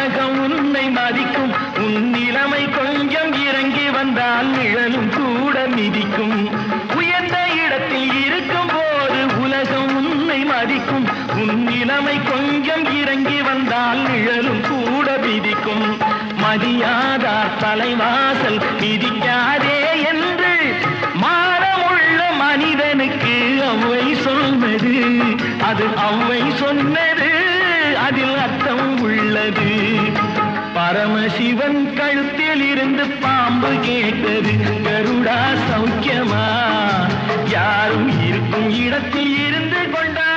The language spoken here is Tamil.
உலகம் உன்னை மதிக்கும் உன் நிலைமை கொஞ்சம் இறங்கி வந்தால் நிழலும் கூட மிதிக்கும் உயர்ந்த இடத்தில் இருக்கும் போது உலகம் உன்னை மதிக்கும் உன் நிலைமை கொஞ்சம் இறங்கி வந்தால் நிழலும் கூட மிதிக்கும் மதியாதார் தலைவாசல் மிதிக்காதே என்று மானமுள்ள மனிதனுக்கு அவ்வை சொன்னது அது அவ்வை சொன்னது அதில் அர்த்தம் உள்ளது பரமசிவன் கழுத்தில் இருந்து பாம்பு கேட்டது கருடா சௌக்கியமா யாரும் இருக்கும் இடத்தில் இருந்து கொண்டா